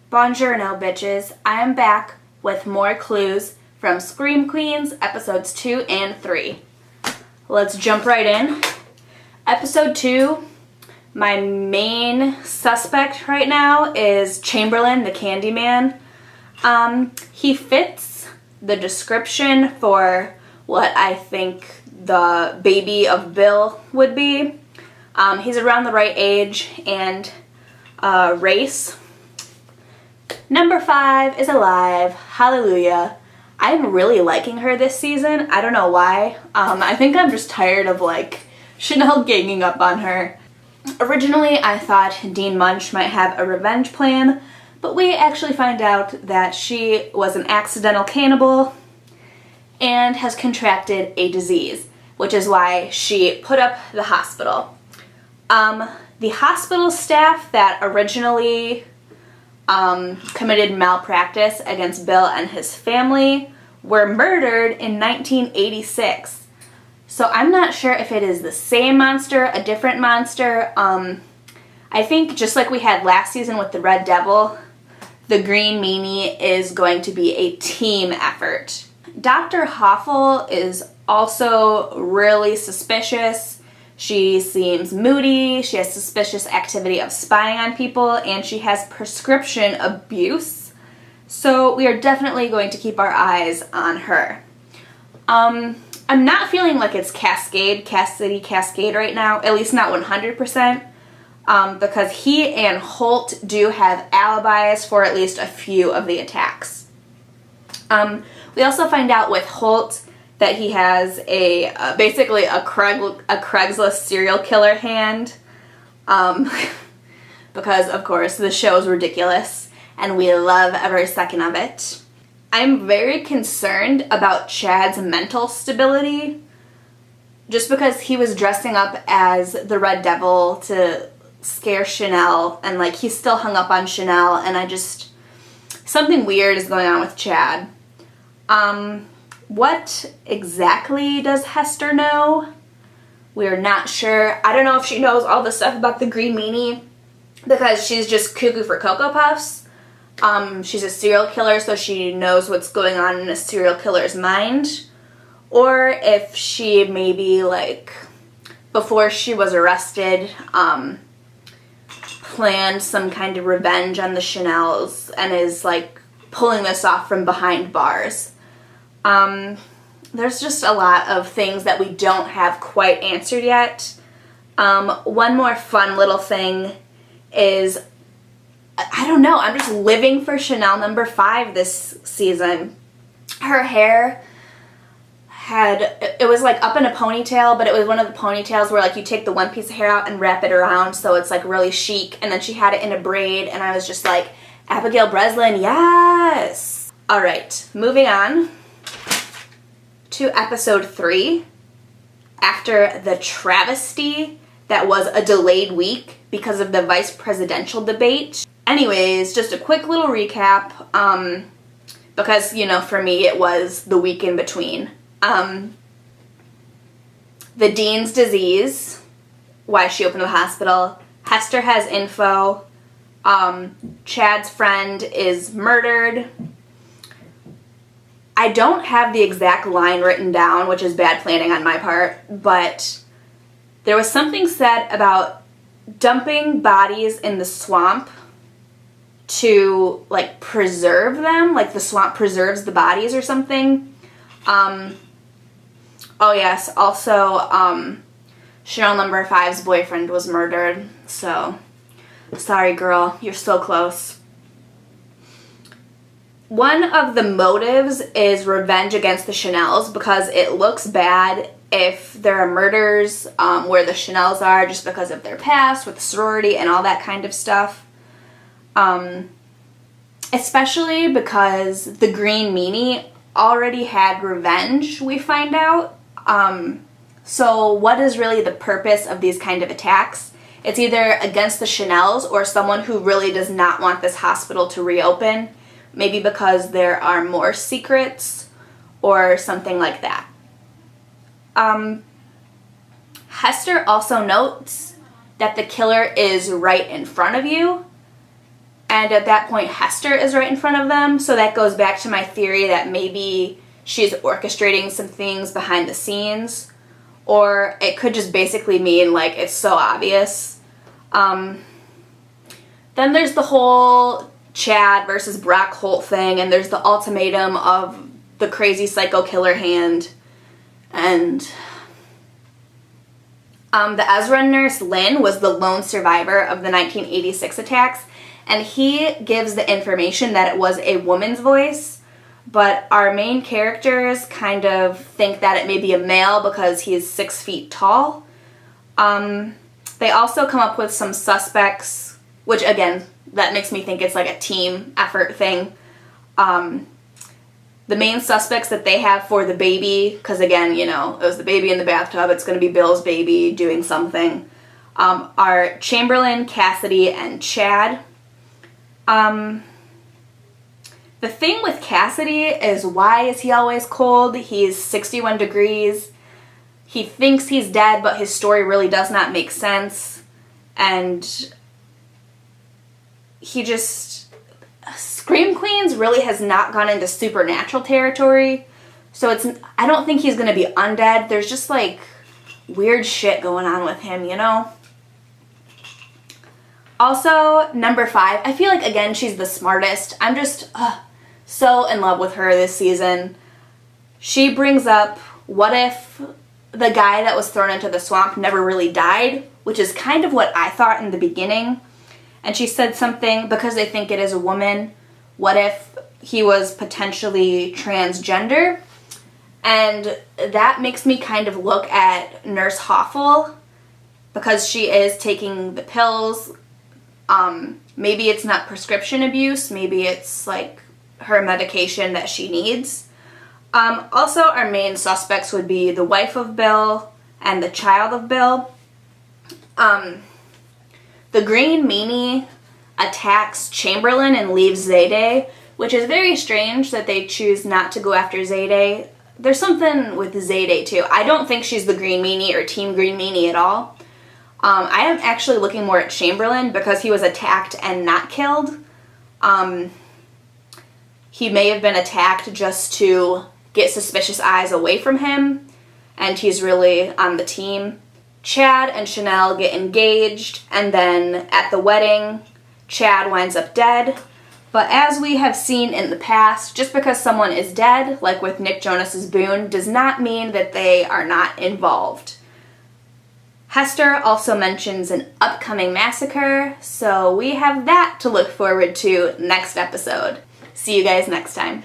Buongiorno, bitches. I am back with more clues from Scream Queens, episodes 2 and 3. Let's jump right in. Episode 2, my main suspect right now is Chamberlain, the Candyman. He fits the description for what I think the baby of Bill would be. He's around the right age and race. Number 5 is alive. Hallelujah. I'm really liking her this season. I don't know why. I think I'm just tired of Chanel ganging up on her. Originally, I thought Dean Munch might have a revenge plan, but we actually find out that she was an accidental cannibal and has contracted a disease, which is why she put up the hospital. The hospital staff that originally committed malpractice against Bill and his family were murdered in 1986. So I'm not sure if it is the same monster, a different monster. I think just like we had last season with the Red Devil, the Green Meanie is going to be a team effort. Dr. Hoffel is also really suspicious. She seems moody, she has suspicious activity of spying on people, and she has prescription abuse. So we are definitely going to keep our eyes on her. I'm not feeling like it's Cassidy Cascade right now, at least not 100%, because he and Holt do have alibis for at least a few of the attacks. We also find out with Holt that he has basically a Craigslist serial killer hand, because of course the show is ridiculous and we love every second of it. I'm very concerned about Chad's mental stability, just because he was dressing up as the Red Devil to scare Chanel, and he's still hung up on Chanel, and something weird is going on with Chad. What exactly does Hester know? We're not sure. I don't know if she knows all the stuff about the Green Meanie because she's just cuckoo for Cocoa Puffs. She's a serial killer, so she knows what's going on in a serial killer's mind. Or if she maybe, before she was arrested, planned some kind of revenge on the Chanels and is, pulling this off from behind bars. There's just a lot of things that we don't have quite answered yet. One more fun little thing is, I don't know, I'm just living for Chanel number 5 this season. Her hair it was up in a ponytail, but it was one of the ponytails where you take the one piece of hair out and wrap it around so it's really chic, and then she had it in a braid, and I was just like, Abigail Breslin, yes! Alright, moving on to episode 3, after the travesty that was a delayed week because of the vice presidential debate. Anyways, just a quick little recap, because, for me it was the week in between. The Dean's disease, why she opened the hospital. Hester has info. Chad's friend is murdered. I don't have the exact line written down, which is bad planning on my part, but there was something said about dumping bodies in the swamp to, preserve them, the swamp preserves the bodies or something. Oh yes, also, Chanel number 5's boyfriend was murdered, so sorry girl, you're so close. One of the motives is revenge against the Chanels, because it looks bad if there are murders where the Chanels are, just because of their past with the sorority and all that kind of stuff. Especially because the Green Meanie already had revenge, we find out. So what is really the purpose of these kind of attacks? It's either against the Chanels or someone who really does not want this hospital to reopen. Maybe because there are more secrets or something like that. Hester also notes that the killer is right in front of you, And at that point, Hester is right in front of them. So that goes back to my theory that maybe she's orchestrating some things behind the scenes. Or it could just basically mean, like, it's so obvious. Then there's the whole Chad versus Brock Holt thing. And there's the ultimatum of the crazy psycho killer hand. And the Ezra nurse, Lynn, was the lone survivor of the 1986 attacks. And he gives the information that it was a woman's voice, but our main characters kind of think that it may be a male because he is 6 feet tall. They also come up with some suspects, which again, that makes me think it's like a team effort thing. The main suspects that they have for the baby, because again, you know, it was the baby in the bathtub, it's going to be Bill's baby doing something, are Chamberlain, Cassidy, and Chad. The thing with Cassidy is, why is he always cold? He's 61 degrees. He thinks he's dead, but his story really does not make sense. And he just... Scream Queens really has not gone into supernatural territory. So I don't think he's going to be undead. There's just like weird shit going on with him, you know? Also, number 5, I feel like, again, she's the smartest. I'm just so in love with her this season. She brings up, what if the guy that was thrown into the swamp never really died? Which is kind of what I thought in the beginning. And she said something, because they think it is a woman, what if he was potentially transgender? And that makes me kind of look at Nurse Hoffel, because she is taking the pills. Maybe it's not prescription abuse, maybe it's like her medication that she needs. Also, our main suspects would be the wife of Bill and the child of Bill. The green meanie attacks Chamberlain and leaves Zayday, which is very strange that they choose not to go after Zayday. There's something with Zayday too. I don't think she's the green meanie or Team Green Meanie at all. I am actually looking more at Chamberlain because he was attacked and not killed. He may have been attacked just to get suspicious eyes away from him, and he's really on the team. Chad and Chanel get engaged, and then at the wedding, Chad winds up dead. But as we have seen in the past, just because someone is dead, like with Nick Jonas's Boone, does not mean that they are not involved. Hester also mentions an upcoming massacre, so we have that to look forward to next episode. See you guys next time.